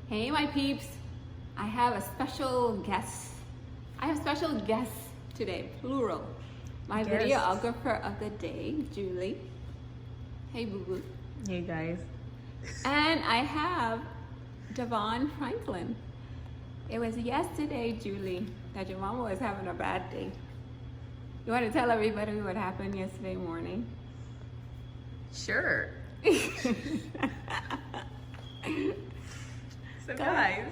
Hey my peeps, I have a special guest. I have special guests today, plural. My videographer of the day, Julie. Hey boo boo. Hey guys. And I have Devon Franklin. It was yesterday, Julie, that your mama was having a bad day. You want to tell everybody what happened yesterday morning? Sure. So guys,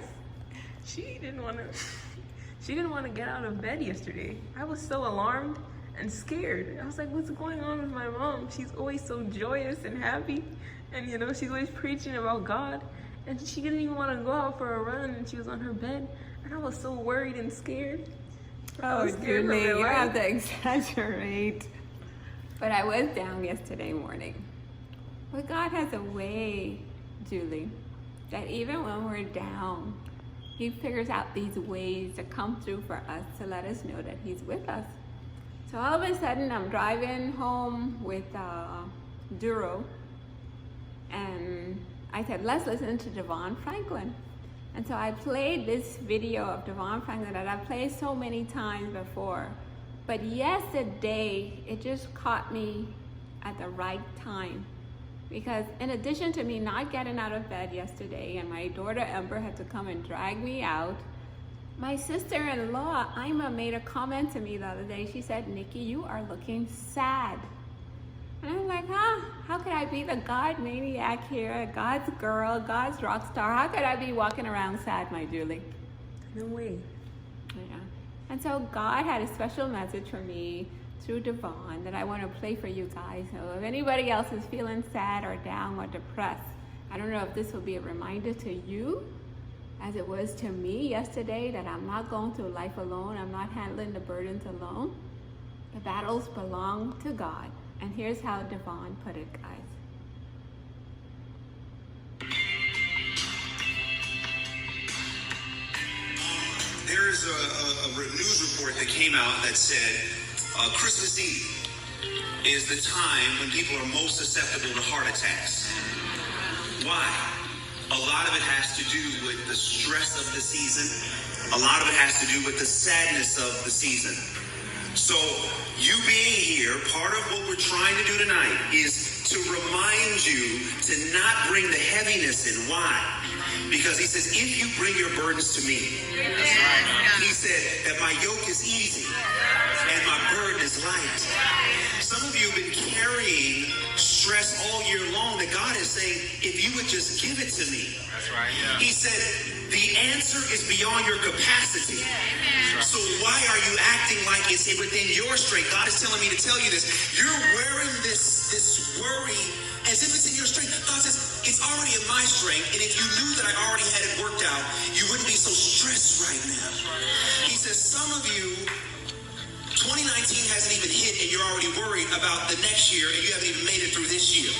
she didn't want to get out of bed yesterday. I was so alarmed and scared. I was like, what's going on with my mom? She's always so joyous and happy, and she's always preaching about God, and she didn't even want to go out for a run, and she was on her bed, and I was so worried and scared. Oh, Julie, you have to exaggerate. But I was down yesterday morning. But God has a way, Julie, that even when we're down, He figures out these ways to come through for us to let us know that He's with us. So all of a sudden, I'm driving home with Duro, and I said, let's listen to Devon Franklin. And so I played this video of Devon Franklin that I've played so many times before. But yesterday, it just caught me at the right time. Because in addition to me not getting out of bed yesterday, and my daughter Ember had to come and drag me out, my sister-in-law, Ima, made a comment to me the other day. She said, Nikki, you are looking sad. And I'm like, how could I be the God maniac here, God's girl, God's rock star? How could I be walking around sad, my Julie? No way. Yeah. And so God had a special message for me through Devon that I want to play for you guys. So if anybody else is feeling sad or down or depressed, I don't know if this will be a reminder to you, as it was to me yesterday, that I'm not going through life alone. I'm not handling the burdens alone. The battles belong to God. And here's how Devon put it, guys. There is a news report that came out that said Christmas Eve is the time when people are most susceptible to heart attacks. Why? A lot of it has to do with the stress of the season. A lot of it has to do with the sadness of the season. So you being here, part of what we're trying to do tonight is to remind you to not bring the heaviness in. Why? Because He says, if you bring your burdens to me, that's right. He said that my yoke is easy and my burden is light. Some of you have been carrying stress all year long that God is saying, if you would just give it to me. That's right, yeah. He said, the answer is beyond your capacity. So why are you acting like it's within your strength? God is telling me to tell you this. You're wearing this worry as if it's in your strength. God says, it's already in my strength, and if you knew that I already had it worked out, you wouldn't be so stressed right now. He says, some of you, 2019 hasn't even hit, and you're already worried about the next year, and you haven't even made it through this year.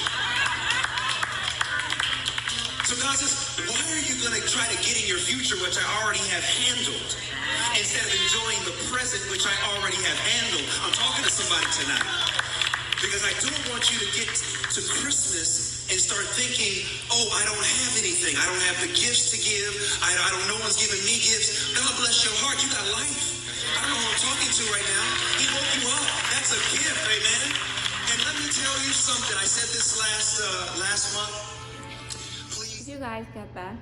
So God says, why are you going to try to get in your future, which I already have handled, instead of enjoying the present, which I already have handled? I'm talking to somebody tonight. Because I don't want you to get to Christmas and start thinking, oh, I don't have anything. I don't have the gifts to give. No one's giving me gifts. God bless your heart. You got life. I don't know who I'm talking to right now. He woke you up. That's a gift, amen? And let me tell you something. I said this last month. Please. Did you guys get that?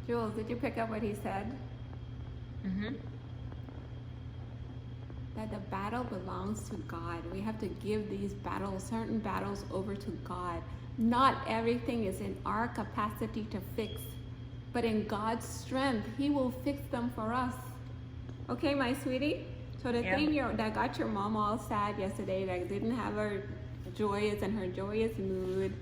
Jules, did you pick up what he said? Mm-hmm. That the battle belongs to God. We have to give these battles, certain battles, over to God. Not everything is in our capacity to fix, but in God's strength, He will fix them for us. Okay, my sweetie? So the thing that got your mom all sad yesterday, that didn't have her joyous and her joyous mood,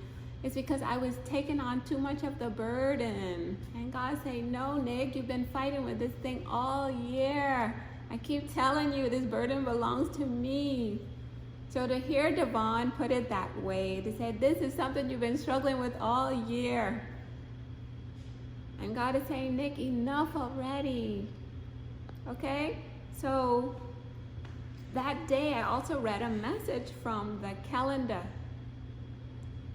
is because I was taking on too much of the burden. And God said, no, Nick, you've been fighting with this thing all year. I keep telling you, this burden belongs to me. So to hear Devon put it that way, to say, this is something you've been struggling with all year. And God is saying, Nick, enough already. Okay? So that day, I also read a message from the calendar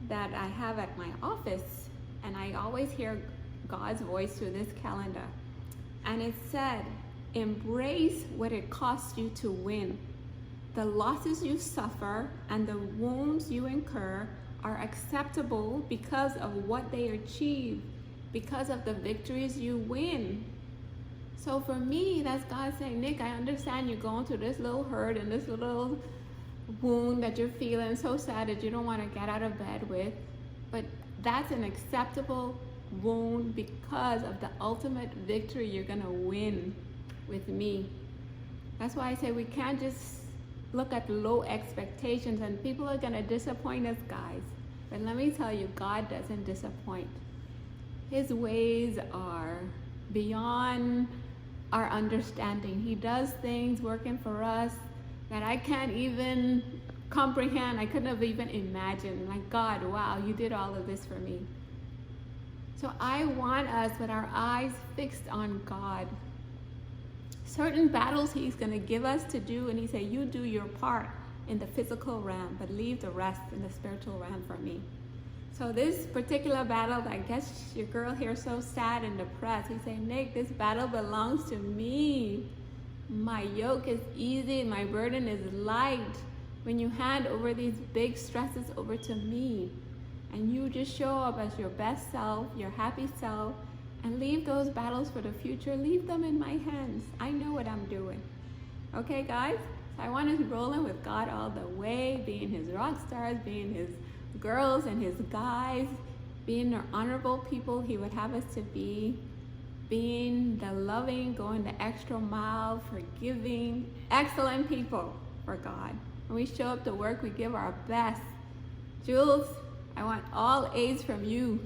that I have at my office. And I always hear God's voice through this calendar. And it said, embrace what it costs you to win. The losses you suffer and the wounds you incur are acceptable because of what they achieve, because of the victories you win. So for me, that's God saying, Nick, I understand you're going through this little hurt and this little wound that you're feeling so sad that you don't want to get out of bed with, but that's an acceptable wound because of the ultimate victory you're going to win with me. That's why I say we can't just look at low expectations, and people are going to disappoint us, guys. But let me tell you, God doesn't disappoint. His ways are beyond our understanding. He does things working for us that I can't even comprehend. I couldn't have even imagined. Like, God, wow, you did all of this for me. So I want us with our eyes fixed on God. Certain battles he's going to give us to do, and he said, you do your part in the physical realm, but leave the rest in the spiritual realm for me. So this particular battle, I guess your girl here so sad and depressed. He said, Nick, this battle belongs to me. My yoke is easy, my burden is light. When you hand over these big stresses over to me, and you just show up as your best self, your happy self, and leave those battles for the future, leave them in my hands. I know what I'm doing. Okay, guys? So I want us rolling with God all the way, being his rock stars, being his girls and his guys, being the honorable people he would have us to be, being the loving, going the extra mile, forgiving, excellent people for God. When we show up to work, we give our best. Jules, I want all A's from you.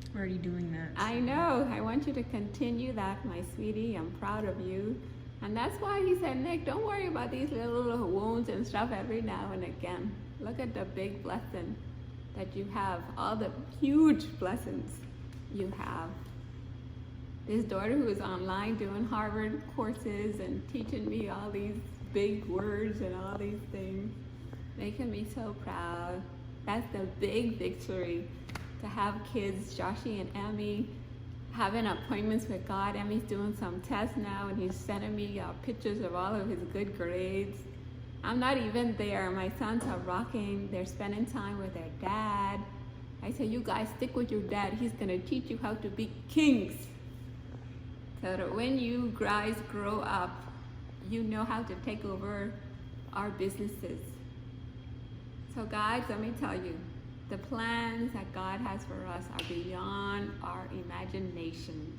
I'm already doing that. I know. I want you to continue that, my sweetie. I'm proud of you. And that's why he said, Nick, don't worry about these little wounds and stuff every now and again. Look at the big blessing that you have, all the huge blessings you have. This daughter who is online doing Harvard courses and teaching me all these big words and all these things, making me so proud. That's the big victory, to have kids, Joshie and Emmy, having appointments with God. Emmy's doing some tests now, and he's sending me pictures of all of his good grades. I'm not even there. My sons are rocking. They're spending time with their dad. I say, you guys stick with your dad. He's going to teach you how to be kings. So that when you guys grow up, you know how to take over our businesses. So guys, let me tell you, the plans that God has for us are beyond our imagination.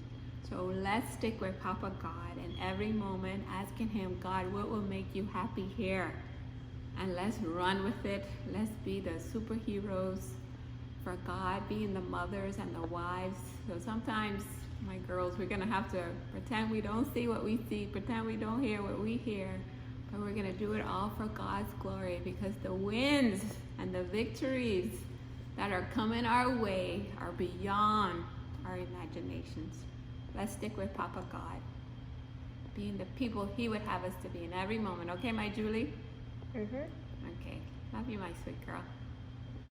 So let's stick with Papa God, and every moment asking him, God, what will make you happy here? And let's run with it. Let's be the superheroes for God, being the mothers and the wives. So sometimes, my girls, we're gonna have to pretend we don't see what we see, pretend we don't hear what we hear, but we're gonna do it all for God's glory, because the wins and the victories that are coming our way are beyond our imaginations. Let's stick with Papa God, being the people he would have us to be in every moment. Okay, my Julie? Mm-hmm. Okay. Love you, my sweet girl.